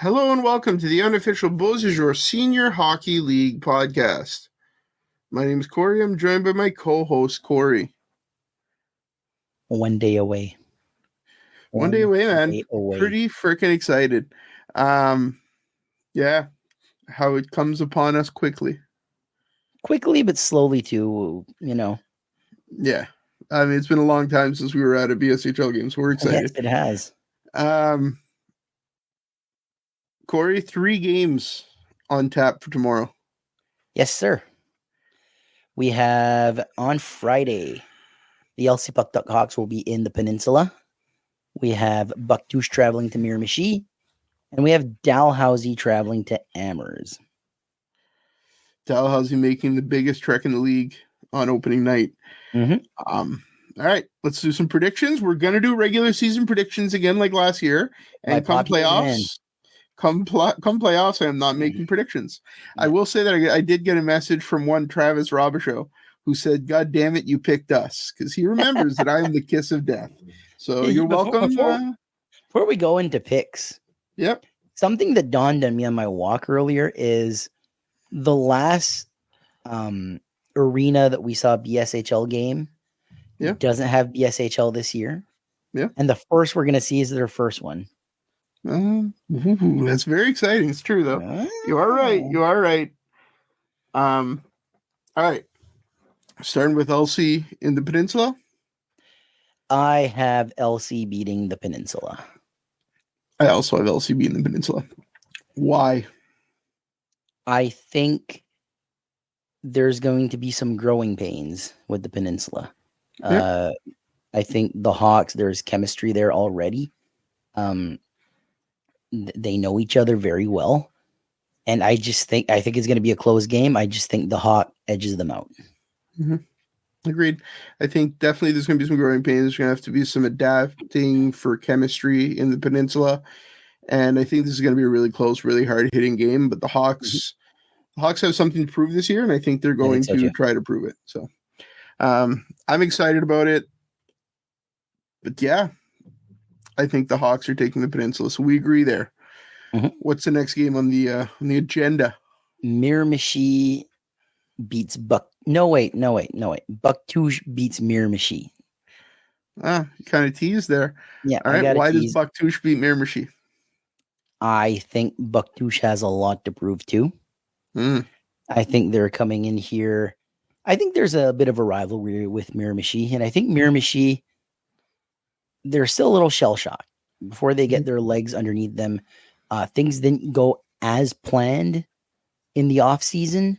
Hello and welcome to the unofficial BSHL Senior Hockey League podcast. My name is Corey. I'm joined by my co-host, Corey. One day away. One day away, man. Pretty freaking excited. Yeah, how it comes upon us quickly. Quickly, but slowly too, Yeah. I mean, it's been a long time since we were at a BSHL game, so we're excited. Yes, it has. Corey, 3 games on tap for tomorrow. Yes, sir. We have on Friday, the LC Puck Duck Hawks will be in the Peninsula. We have Bucktouche traveling to Miramichi, and we have Dalhousie traveling to Amherst. Dalhousie making the biggest trek in the league on opening night. Mm-hmm. All right, let's do some predictions. We're going to do regular season predictions again like last year. And come playoffs, I am not making predictions. Yeah. I will say that I did get a message from one Travis Robichaud who said, "God damn it, you picked us," because he remembers that I am the kiss of death. So you're welcome. Before we go into picks, yep. Something that dawned on me on my walk earlier is the last arena that we saw BSHL game doesn't have BSHL this year. Yeah. And the first we're going to see is their first one. That's very exciting. It's true, though. You are right. All right. Starting with LC in the Peninsula. I have LC beating the Peninsula. I also have LC beating the Peninsula. Why? I think there's going to be some growing pains with the Peninsula. Yep. I think the Hawks, there's chemistry there already. They know each other very well. And I think it's going to be a close game. I just think the Hawk edges them out. Mm-hmm. Agreed. I think definitely there's going to be some growing pains. There's going to have to be some adapting for chemistry in the Peninsula. And I think this is going to be a really close, really hard-hitting game. But the Hawks have something to prove this year, and I think they're going to try to prove it. So I'm excited about it. But yeah, I think the Hawks are taking the Peninsula, so we agree there. Mm-hmm. What's the next game on the agenda? Miramichi beats Bucktouche beats Miramichi. You kind of teased there. Yeah. All right. Why does Bucktouche beat Miramichi? I think Bucktouche has a lot to prove too. I think they're coming in here. I think there's a bit of a rivalry with Miramichi, and I think Miramichi, they're still a little shell-shocked before they get their legs underneath them. Things didn't go as planned in the off-season,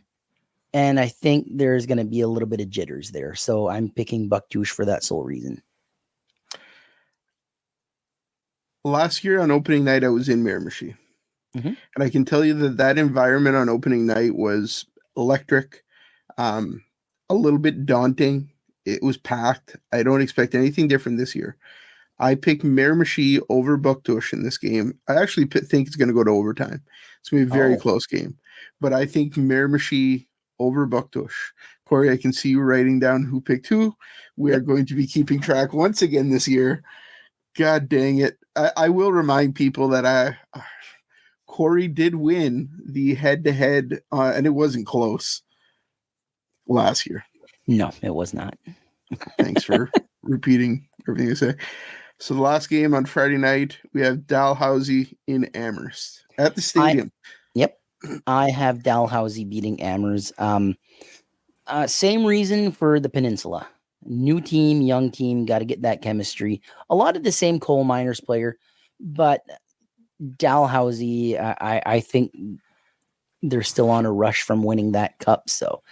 and I think there's going to be a little bit of jitters there. So I'm picking Bucktouche for that sole reason. Last year on opening night, I was in Miramichi. Mm-hmm. And I can tell you that environment on opening night was electric, a little bit daunting. It was packed. I don't expect anything different this year. I picked Miramichi over Bucktouche in this game. I actually think it's going to go to overtime. It's going to be a very close game. But I think Miramichi over Bucktouche. Corey, I can see you writing down who picked who. We are going to be keeping track once again this year. God dang it. I will remind people that Corey did win the head-to-head, and it wasn't close last year. No, it was not. Thanks for repeating everything you say. So the last game on Friday night, we have Dalhousie in Amherst at the stadium. I have Dalhousie beating Amherst. Same reason for the Peninsula. New team, young team, got to get that chemistry. A lot of the same coal miners player, but Dalhousie, I think they're still on a rush from winning that cup, so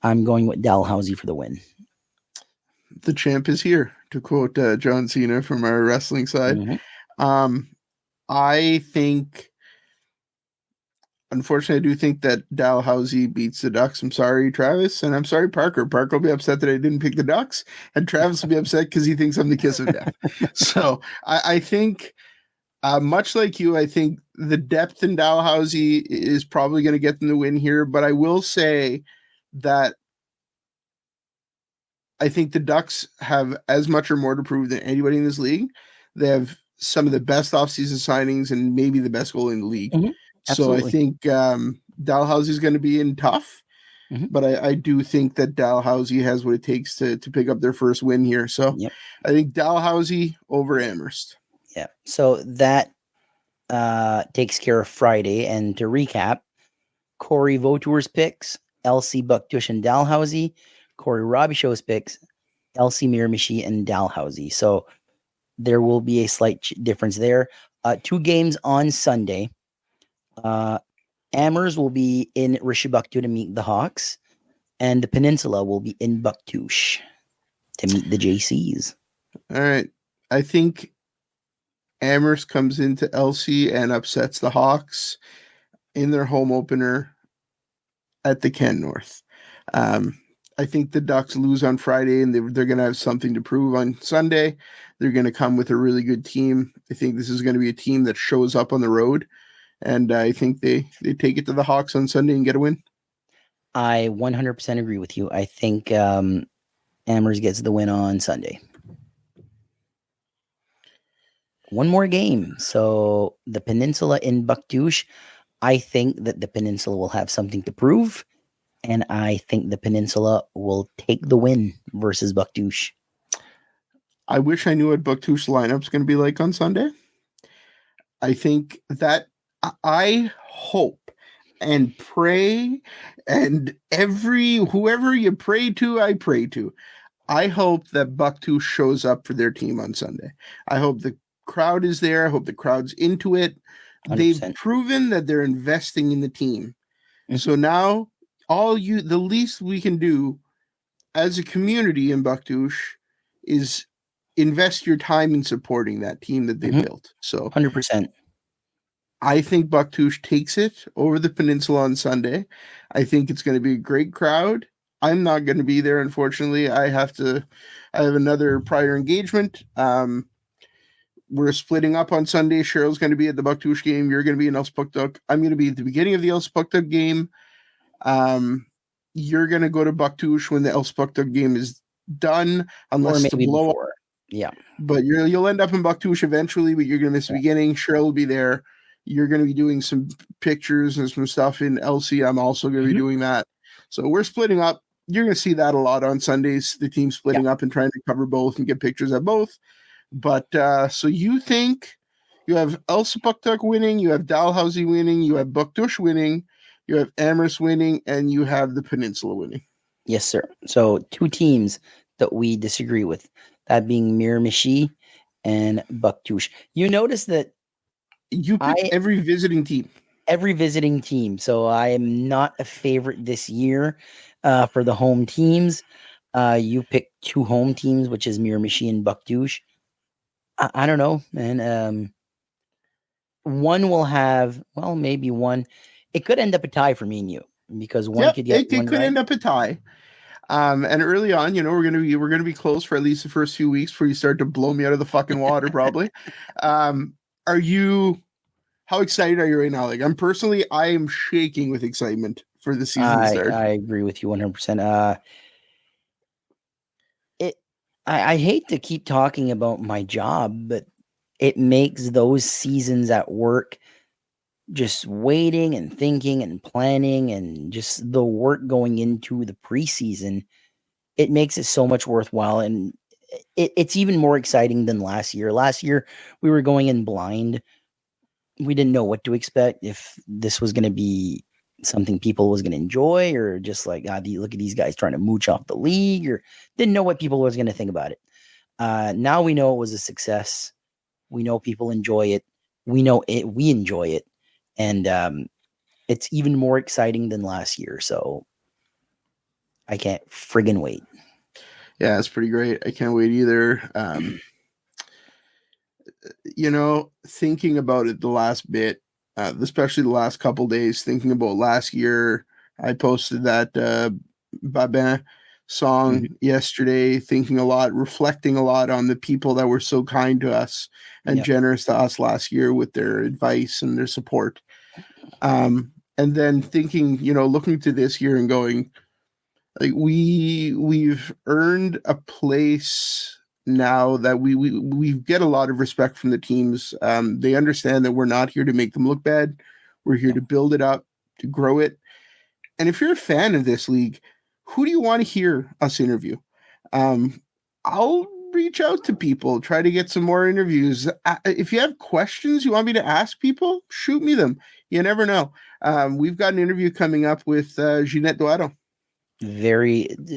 I'm going with Dalhousie for the win. The champ is here, to quote John Cena from our wrestling side. Mm-hmm. I think, unfortunately, I do think that Dalhousie beats the Ducks. I'm sorry, Travis, and I'm sorry, Parker. Parker will be upset that I didn't pick the Ducks, and Travis will be upset because he thinks I'm the kiss of death. So I think, much like you, I think the depth in Dalhousie is probably going to get them the win here, but I will say that I think the Ducks have as much or more to prove than anybody in this league. They have some of the best offseason signings and maybe the best goalie in the league. Mm-hmm. So I think Dalhousie is going to be in tough. Mm-hmm. But I do think that Dalhousie has what it takes to pick up their first win here. So I think Dalhousie over Amherst. Yeah. So that takes care of Friday. And to recap, Corey Vautour's picks, LC Bucktush and Dalhousie. Corey Robichaud's picks, LC Miramichi and Dalhousie. So there will be a slight difference there. 2 games on Sunday. Amherst will be in Rishi-Bucktu to meet the Hawks, and the Peninsula will be in Bucktush to meet the JCs. All right. I think Amherst comes into LC and upsets the Hawks in their home opener at the Ken North. I think the Ducks lose on Friday, and they're going to have something to prove on Sunday. They're going to come with a really good team. I think this is going to be a team that shows up on the road. And I think they take it to the Hawks on Sunday and get a win. I 100% agree with you. I think Amherst gets the win on Sunday. One more game. So the Peninsula in Bucktush. I think that the Peninsula will have something to prove. And I think the Peninsula will take the win versus Bucktush. I wish I knew what Bucktush lineup's going to be like on Sunday. I think that I hope and pray, and whoever you pray to, I pray to. I hope that Bucktush shows up for their team on Sunday. I hope the crowd is there. I hope the crowd's into it. 100%. They've proven that they're investing in the team. Mm-hmm. So now the least we can do as a community in Bucktush is invest your time in supporting that team that they built. So 100%. I think Bucktush takes it over the Peninsula on Sunday. I think it's going to be a great crowd. I'm not going to be there, unfortunately. I have another prior engagement. We're splitting up on Sunday. Cheryl's going to be at the Bucktush game. You're going to be in Elsipogtog. I'm going to be at the beginning of the Elsipogtog game. You're going to go to Bucktush when the Elsipogtog game is done, unless it's a blow up. Yeah. But you'll end up in Bucktush eventually, but you're going to miss the beginning. Cheryl will be there. You're going to be doing some pictures and some stuff in LC. I'm also going to be doing that. So we're splitting up. You're going to see that a lot on Sundays, the team splitting up and trying to cover both and get pictures of both. But so you think you have Elsipogtog winning, you have Dalhousie winning, you have Bucktush winning, you have Amherst winning, and you have the Peninsula winning. Yes, sir. So 2 teams that we disagree with, that being Miramichi and Bucktush. You notice that you pick every visiting team. Every visiting team. So I am not a favorite this year for the home teams. You pick 2 home teams, which is Miramichi and Bucktush. I don't know, man. One will have, maybe one. It could end up a tie for me and you, because one could get. It could end up a tie. And early on, we're gonna be close for at least the first few weeks before you start to blow me out of the fucking water, probably. How excited are you right now? Like, I am shaking with excitement for the season start. I agree with you 100%. I hate to keep talking about my job, but it makes those seasons at work, just waiting and thinking and planning and just the work going into the preseason, it makes it so much worthwhile. And it's even more exciting than last year. Last year, we were going in blind. We didn't know what to expect, if this was going to be something people was going to enjoy, or just like, look at these guys trying to mooch off the league, or didn't know what people was going to think about it. Now we know it was a success. We know people enjoy it. We know it. We enjoy it. And it's even more exciting than last year. So I can't friggin' wait. Yeah, it's pretty great. I can't wait either. Thinking about it the last bit, especially the last couple days, thinking about last year, I posted that Babin song yesterday, thinking a lot, reflecting a lot on the people that were so kind to us and generous to us last year with their advice and their support. And then thinking, looking to this year and going, like, we've earned a place now that we get a lot of respect from the teams. They understand that we're not here to make them look bad. We're here to build it up, to grow it. And if you're a fan of this league, who do you want to hear us interview? I'll reach out to people, try to get some more interviews. If you have questions you want me to ask people, shoot me them. You never know. We've got an interview coming up with Ginette Duaro.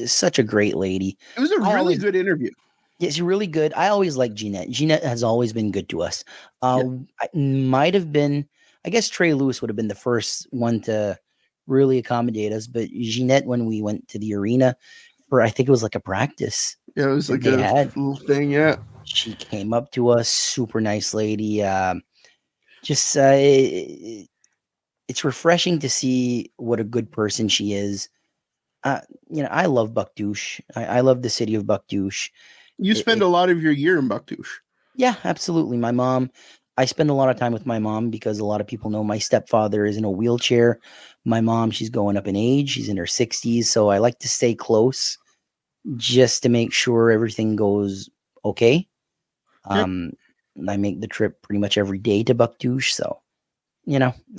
Such a great lady. It was a really good interview. Yes, really good. I always like Ginette. Ginette has always been good to us. Might have been, I guess Trey Lewis would have been the first one to really accommodate us, but Ginette, when we went to the arena for, I think it was like a practice. Yeah, it was like a little thing. Yeah, she came up to us, super nice lady. It's refreshing to see what a good person she is. I love Bucktouche. I love the city of Bucktouche. You spend a lot of your year in Bucktouche. Yeah, absolutely. I spend a lot of time with my mom because a lot of people know my stepfather is in a wheelchair. My mom, she's going up in age. She's in her 60s. So I like to stay close just to make sure everything goes okay. Yep. I make the trip pretty much every day to Bucktouche. So,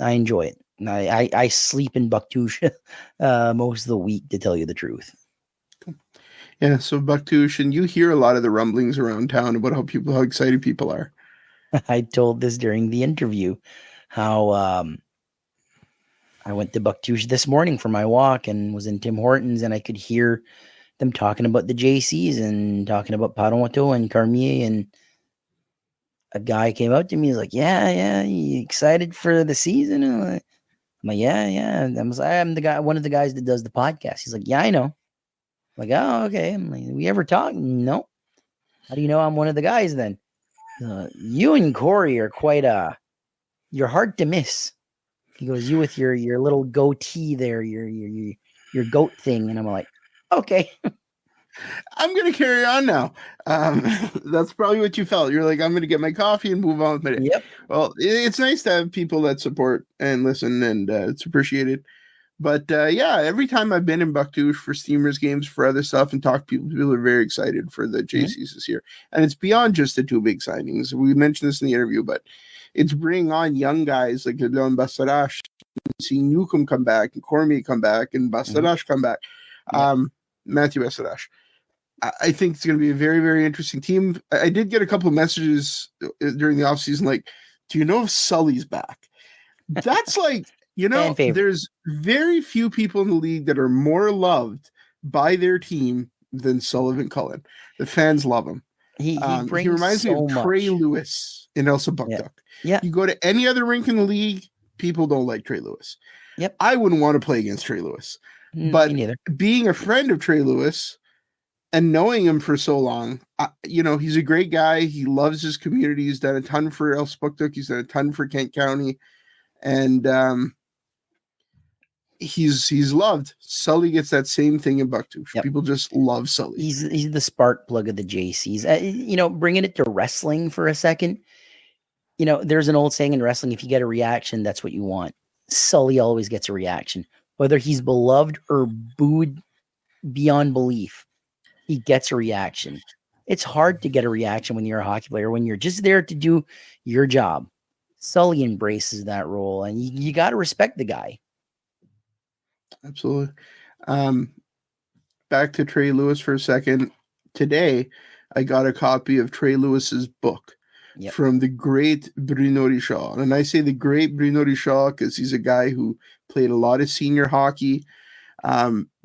I enjoy it. I sleep in Bucktouche most of the week, to tell you the truth. Yeah, so Bucktouche, and you hear a lot of the rumblings around town about how excited people are. I told this during the interview, how I went to Bucktouche this morning for my walk and was in Tim Hortons, and I could hear them talking about the JCs and talking about Paramoto and Carmier, and a guy came up to me. He's like, yeah, you excited for the season? And I'm like, yeah. I'm the guy, one of the guys that does the podcast. He's like, yeah, I know. I'm like, oh, okay. I'm like, we ever talk? No. How do you know I'm one of the guys then? You and Corey are quite you're hard to miss. He goes, you with your little goatee there, your goat thing. And I'm like, okay. I'm going to carry on now. That's probably what you felt. You're like, I'm going to get my coffee and move on with my day. Yep. Well, it's nice to have people that support and listen, and it's appreciated. But every time I've been in Bucktouche for Steamers games, for other stuff, and talk to people are very excited for the JCs this year. And it's beyond just the two big signings. We mentioned this in the interview, but it's bringing on young guys like Leon Bastarache, seeing Newcomb come back, and Cormier come back, and Bastarache come back. Matthew Bastarache. I think it's going to be a very, very interesting team. I did get a couple of messages during the offseason like, do you know if Sully's back? That's like, there's very few people in the league that are more loved by their team than Sullivan Cullen. The fans love him. He reminds me of Trey Lewis in Elsa Buckduck. Yeah. You go to any other rink in the league, people don't like Trey Lewis. Yep. I wouldn't want to play against Trey Lewis. But being a friend of Trey Lewis and knowing him for so long, he's a great guy. He loves his community. He's done a ton for Elsa Buckduck. He's done a ton for Kent County. And he's loved. Sully gets that same thing in Bucktouche. Yep. People just love Sully. He's the spark plug of the JCs. Bringing it to wrestling for a second. There's an old saying in wrestling: if you get a reaction, that's what you want. Sully always gets a reaction, whether he's beloved or booed beyond belief. He gets a reaction. It's hard to get a reaction when you're a hockey player, when you're just there to do your job. Sully embraces that role, and you got to respect the guy. Absolutely. Back to Trey Lewis for a second. Today, I got a copy of Trey Lewis's book from the great Bruno Richard. And I say the great Bruno Richard because he's a guy who played a lot of senior hockey,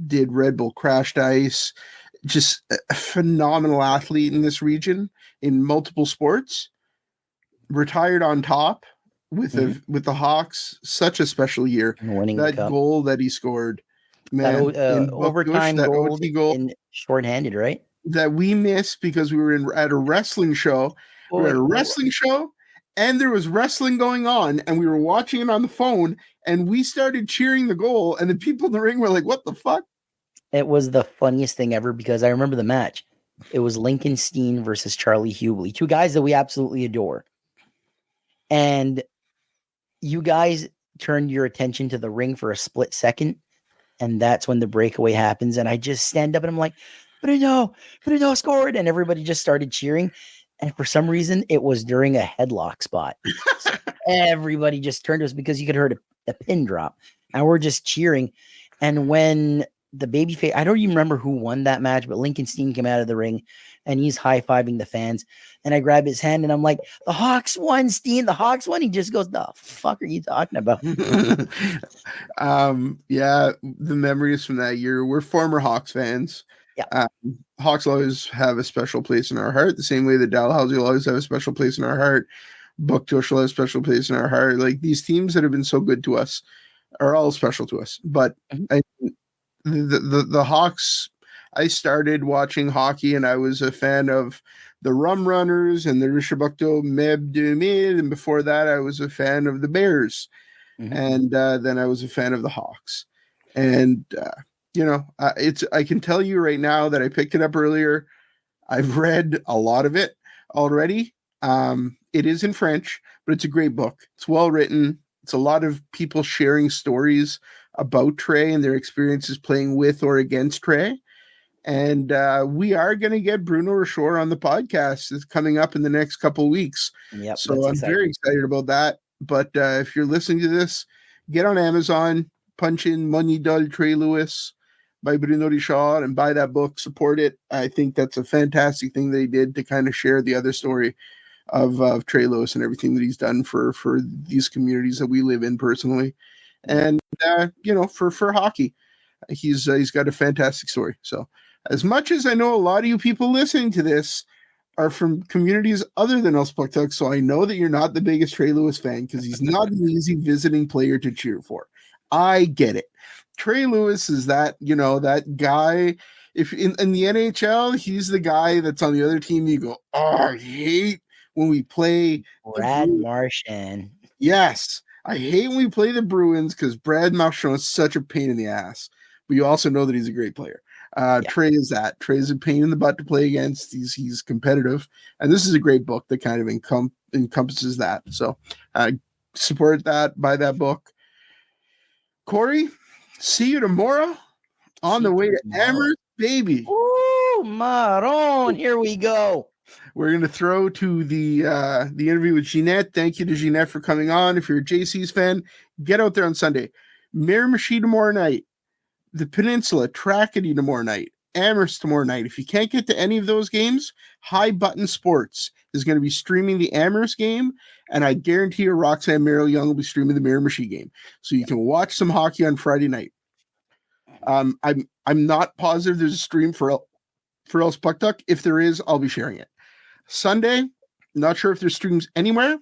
did Red Bull Crashed Ice, just a phenomenal athlete in this region in multiple sports, retired on top with the Hawks. Such a special year. Winning that goal that he scored, man, that overtime goal in shorthanded, right? That we missed because we were at a wrestling show. We were at a wrestling show, and there was wrestling going on, and we were watching it on the phone, and we started cheering the goal, and the people in the ring were like, "What the fuck?" It was the funniest thing ever because I remember the match. It was Lincoln Steen versus Charlie Hubley, two guys that we absolutely adore. And you guys turned your attention to the ring for a split second, and that's when the breakaway happens. And I just stand up and I'm like, Bruno scored, and everybody just started cheering. And for some reason, it was during a headlock spot. So everybody just turned to us because you could hear a pin drop, and we're just cheering. And when the babyface, I don't even remember who won that match, but Lincoln Steen came out of the ring and he's high-fiving the fans. And I grab his hand and I'm like, the Hawks won, Steen. The Hawks won. He just goes, the fuck are you talking about? Yeah, the memories from that year. We're former Hawks fans. Yeah. Hawks always have a special place in our heart, the same way that Dalhousie will always have a special place in our heart. Bucktush will have a special place in our heart. Like, these teams that have been so good to us are all special to us. But the Hawks, I started watching hockey and I was a fan of the Rum Runners and the Rishabukto Meb de Mid, and before that I was a fan of the Bears. And then I was a fan of the Hawks. And I can tell you right now that I picked it up earlier. I've read a lot of it already. It is in French, but it's a great book. It's well written. It's a lot of people sharing stories about Trey and their experiences playing with or against Trey. And we are going to get Bruno Richard on the podcast. It's coming up in the next couple of weeks. Yep, so I'm very excited about that. But if you're listening to this, get on Amazon, punch in Money Dull Trey Lewis by Bruno Richard and buy that book, support it. I think that's a fantastic thing they did to kind of share the other story of Trey Lewis and everything that he's done for these communities that we live in personally. And, for hockey, he's got a fantastic story. So as much as I know a lot of you people listening to this are from communities other than Elspluchtuk, so I know that you're not the biggest Trey Lewis fan because he's not an easy visiting player to cheer for. I get it. Trey Lewis is that guy. If in the NHL, he's the guy that's on the other team. You go, I hate when we play Brad Marchand. Yes, I hate when we play the Bruins because Brad Marchand is such a pain in the ass. But you also know that he's a great player. Trey is that. Trey's a pain in the butt to play against. He's competitive, and this is a great book that kind of encompasses that. So support that, buy that book. Corey, see you tomorrow on the way to Amherst, baby. Ooh, Maron, here we go. We're going to throw to the interview with Jeanette. Thank you to Jeanette for coming on. If you're a JC's fan, get out there on Sunday. Miramichi tomorrow night. The Peninsula, Trackety tomorrow night, Amherst tomorrow night. If you can't get to any of those games, High Button Sports is going to be streaming the Amherst game, and I guarantee you Roxanne Merrill Young will be streaming the Miramichi game. So you can watch some hockey on Friday night. I'm not positive there's a stream for Elspluchtuk. If there is, I'll be sharing it. Sunday, not sure if there's streams anywhere.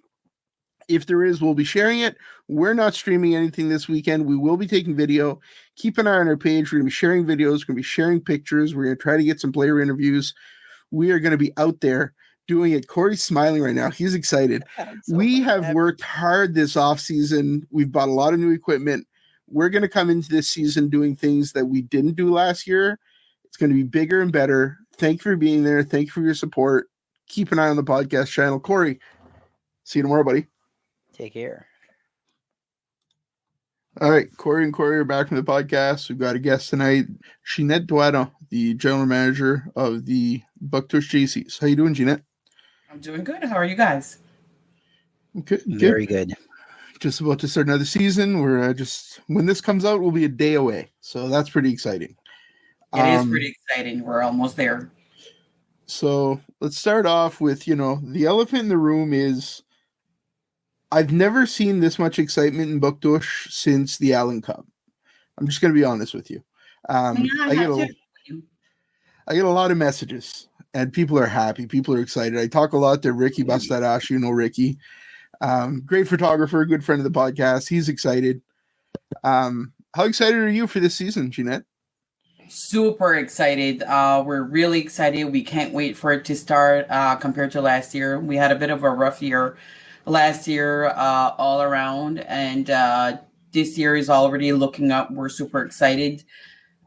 If there is, we'll be sharing it. We're not streaming anything this weekend. We will be taking video. Keep an eye on our page. We're going to be sharing videos. We're going to be sharing pictures. We're going to try to get some player interviews. We are going to be out there doing it. Corey's smiling right now. He's excited. We have worked hard this offseason. We've bought a lot of new equipment. We're going to come into this season doing things that we didn't do last year. It's going to be bigger and better. Thank you for being there. Thank you for your support. Keep an eye on the podcast channel. Corey, see you tomorrow, buddy. Take care. All right, Corey and Corey are back from the podcast. We've got a guest tonight, Jeanette Duado, the general manager of the Bucktush JCs. How you doing, Jeanette? I'm doing good. How are you guys? Good. Very good. Just about to start another season. We're when this comes out, we'll be a day away. So that's pretty exciting. It is pretty exciting. We're almost there. So let's start off with, the elephant in the room is I've never seen this much excitement in Bucktush since the Allen Cup. I'm just going to be honest with you. I get a lot of messages, and people are happy. People are excited. I talk a lot to Ricky Bastadash. You know Ricky. Great photographer, good friend of the podcast. He's excited. How excited are you for this season, Jeanette? Super excited. We're really excited. We can't wait for it to start compared to last year. We had a bit of a rough year last year all around, and this year is already looking up. We're super excited.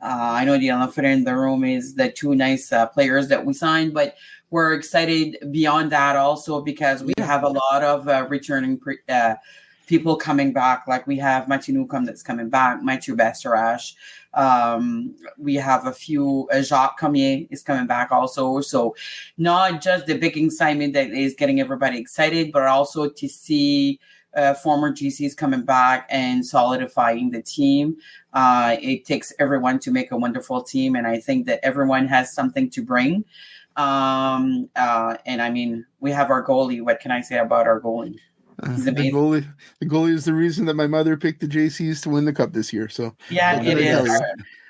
I know the elephant in the room is the two nice players that we signed, but we're excited beyond that also because we have a lot of returning people coming back. Like we have Mathieu Newcombe that's coming back, Mathieu Bastarache. We have a few, Jacques Comier is coming back also. So not just the big excitement that is getting everybody excited, but also to see former GCs coming back and solidifying the team. It takes everyone to make a wonderful team. And I think that everyone has something to bring. And I mean, we have our goalie. What can I say about our goalie? The goalie is the reason that my mother picked the JCs to win the cup this year. So yeah, it is.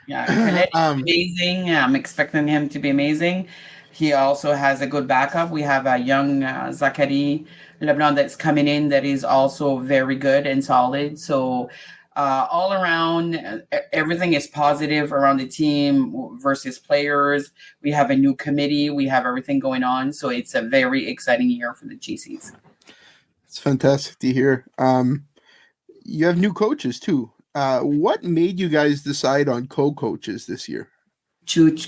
Yeah, amazing. I'm expecting him to be amazing. He also has a good backup. We have a young Zachary Leblanc that's coming in that is also very good and solid. So all around, everything is positive around the team versus players. We have a new committee. We have everything going on. So it's a very exciting year for the GCs. It's fantastic to hear. You have new coaches too. What made you guys decide on co-coaches this year?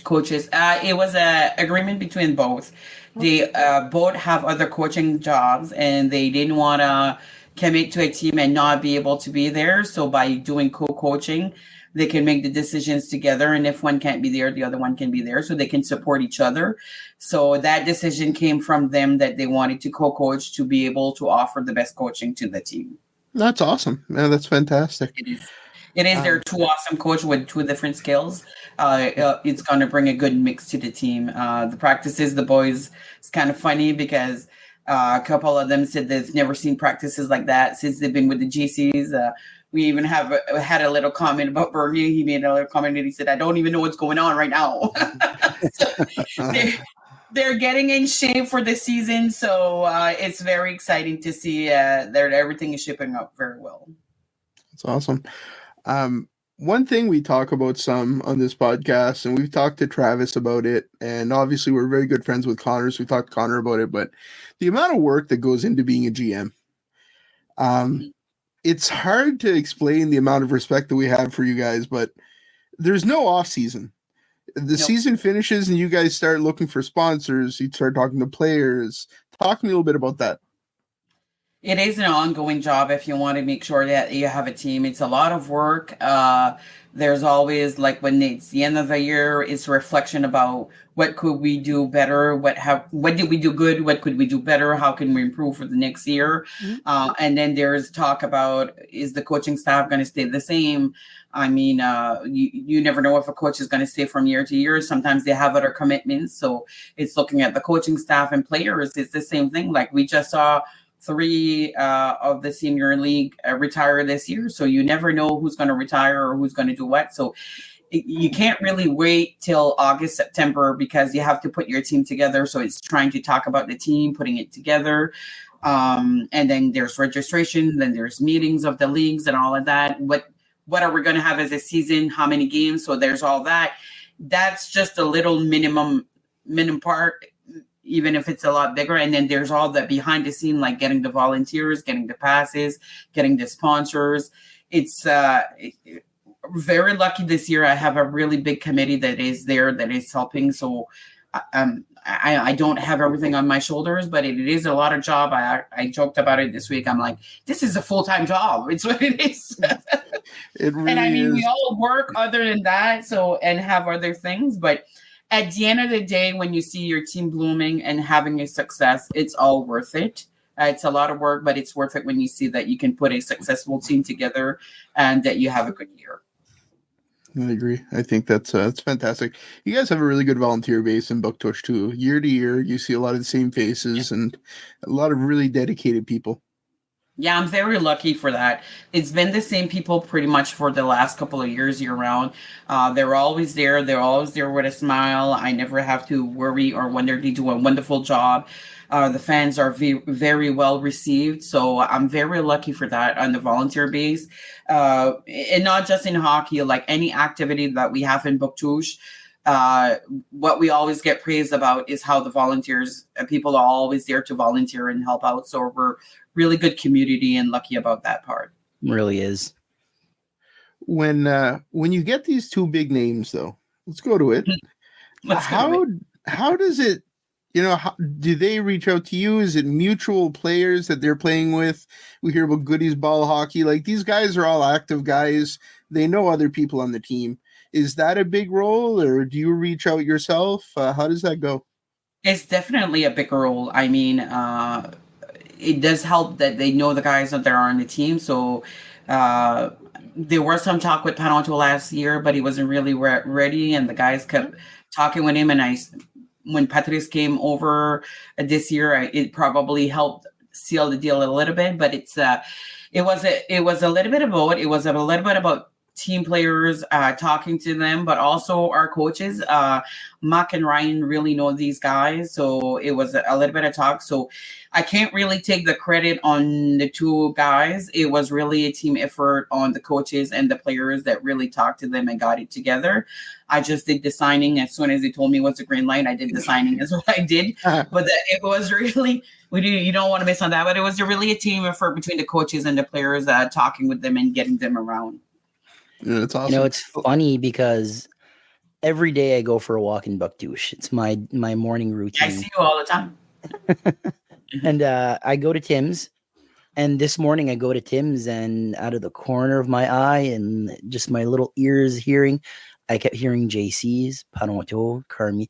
Coaches. It was an agreement between both. They both have other coaching jobs, and they didn't want to commit to a team and not be able to be there. So by doing co-coaching, they can make the decisions together. And if one can't be there, the other one can be there, so they can support each other. So that decision came from them that they wanted to co-coach to be able to offer the best coaching to the team. That's awesome. Yeah, that's fantastic. It is. They're two awesome coaches with two different skills. It's going to bring a good mix to the team. The practices, the boys, it's kind of funny because a couple of them said they've never seen practices like that since they've been with the GCs. We even had a little comment about Bernier. He made a little comment and he said, I don't even know what's going on right now. They're getting in shape for the season. So it's very exciting to see that everything is shipping up very well. That's awesome. One thing we talk about some on this podcast, and we've talked to Travis about it, and obviously we're very good friends with Connor, so we talked to Connor about it, but the amount of work that goes into being a GM, it's hard to explain the amount of respect that we have for you guys, but there's no off season. The season finishes and you guys start looking for sponsors, you start talking to players. Talk to me a little bit about that. It is an ongoing job if you want to make sure that you have a team. It's a lot of work. There's always, like, when it's the end of the year, it's a reflection about what could we do better, what did we do good, what could we do better, how can we improve for the next year. Mm-hmm. And then there's talk about, is the coaching staff going to stay the same? I mean, you never know if a coach is going to stay from year to year. Sometimes they have other commitments. So it's looking at the coaching staff and players. It's the same thing. Like, we just saw 3 of the senior league retire this year. So you never know who's going to retire or who's going to do what. So you can't really wait till August, September, because you have to put your team together. So it's trying to talk about the team, putting it together. And then there's registration, then there's meetings of the leagues and all of that. What are we going to have as a season? How many games? So there's all that. That's just a little minimum part, even if it's a lot bigger. And then there's all the behind the scene, like getting the volunteers, getting the passes, getting the sponsors. It's very lucky this year. I have a really big committee that is there, that is helping. So I don't have everything on my shoulders, but it is a lot of job. I joked about it this week. I'm like, this is a full-time job. It's what it is. It really and I mean, is. We all work other than that, so, and have other things, but at the end of the day, when you see your team blooming and having a success, it's all worth it. It's a lot of work, but it's worth it when you see that you can put a successful team together and that you have a good year. I agree. I think that's fantastic. You guys have a really good volunteer base in Bouctouche too. Year to year, you see a lot of the same faces and a lot of really dedicated people. Yeah, I'm very lucky for that. It's been the same people pretty much for the last couple of years year round. They're always there. They're always there with a smile. I never have to worry or wonder. They do a wonderful job. The fans are very well received. So I'm very lucky for that on the volunteer base. And not just in hockey, like any activity that we have in Bouctouche. What we always get praised about is how the volunteers, people are always there to volunteer and help out. So we're really good community and lucky about that part. Really is. When you get these two big names, though, let's go to it. How does it do they reach out to you? Is it mutual players that they're playing with? We hear about goodies ball hockey. Like, these guys are all active guys. They know other people on the team. Is that a big role, or do you reach out yourself? How does that go? It's definitely a big role. I mean, it does help that they know the guys that are on the team. So there was some talk with Panonto last year, but he wasn't really ready, and the guys kept talking with him. And when Patrice came over this year, it probably helped seal the deal a little bit. But it was a little bit about it was a little bit about team players, talking to them, but also our coaches. Mark and Ryan really know these guys, so it was a little bit of talk. So I can't really take the credit on the two guys. It was really a team effort on the coaches and the players that really talked to them and got it together. I just did the signing. As soon as they told me what's the green light, I did the signing. Is what I did. But it was really, you don't want to miss on that, but it was really a team effort between the coaches and the players, talking with them and getting them around. Yeah, that's awesome. It's funny because every day I go for a walk in Bucktouche. It's my morning routine. I see you all the time. And I go to Tim's, and this morning I go to Tim's, and out of the corner of my eye and just my little ears hearing, I kept hearing JC's, Panonto, Carmi.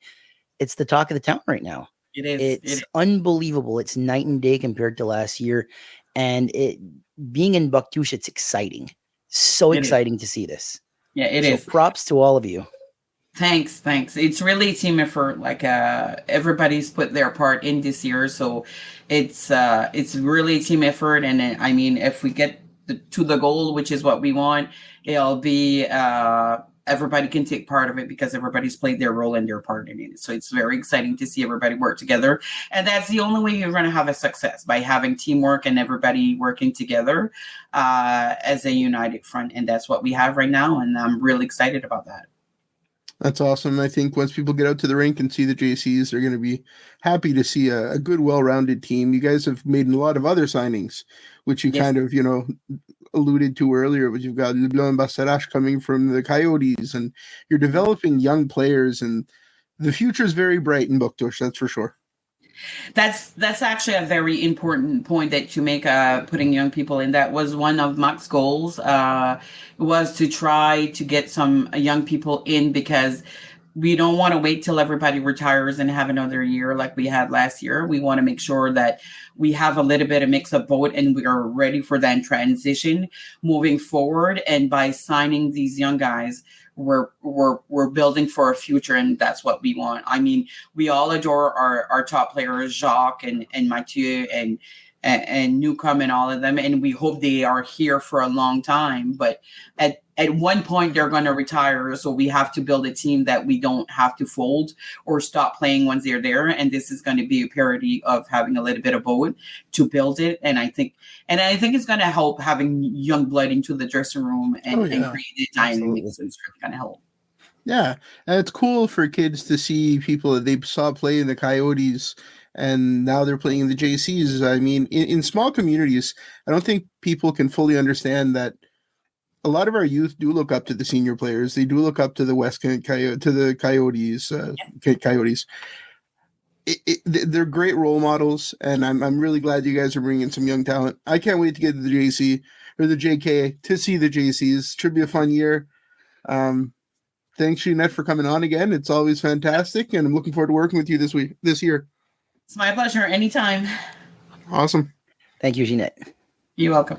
It's the talk of the town right now. It is. It's unbelievable. It's night and day compared to last year. And being in Bucktouche, it's exciting. So exciting to see this. Yeah, it is. Props to all of you. Thanks. It's really a team effort. Like, everybody's put their part in this year, so it's really a team effort. And I mean, if we get to the goal, which is what we want, it'll be everybody can take part of it because everybody's played their role and their part in it. So it's very exciting to see everybody work together. And that's the only way you're going to have a success, by having teamwork and everybody working together as a united front. And that's what we have right now. And I'm really excited about that. That's awesome. I think once people get out to the rink and see the JCs, they're going to be happy to see a good, well-rounded team. You guys have made a lot of other signings, which you kind of, alluded to earlier, but you've got Leblanc and Bastarache coming from the Coyotes, and you're developing young players, and the future is very bright in Bucktouche, that's for sure. That's actually a very important point that you make, putting young people in. That was one of Mark's goals, was to try to get some young people in, because we don't want to wait till everybody retires and have another year like we had last year. We want to make sure that we have a little bit of mix of both, and we are ready for that transition moving forward. And by signing these young guys, we're building for a future, and that's what we want. I mean, we all adore our top players, Jacques and Mathieu and Newcomb and all of them, and we hope they are here for a long time. But at one point, they're going to retire, so we have to build a team that we don't have to fold or stop playing once they're there. And this is going to be a parity of having a little bit of both to build it. And I think it's going to help having young blood into the dressing room and create the dynamic. So it's really going to help. Yeah, and it's cool for kids to see people that they saw play in the Coyotes, and now they're playing in the JCs. I mean, in small communities, I don't think people can fully understand that a lot of our youth do look up to the senior players. They do look up to the West Kent to the Coyotes. Coyotes. They're great role models, and I'm really glad you guys are bringing some young talent. I can't wait to get to the JC or the JK to see the JCs. Should be a fun year. Thanks, Jeanette, for coming on again. It's always fantastic, and I'm looking forward to working with you this year. It's my pleasure. Anytime. Awesome. Thank you, Jeanette. You're welcome.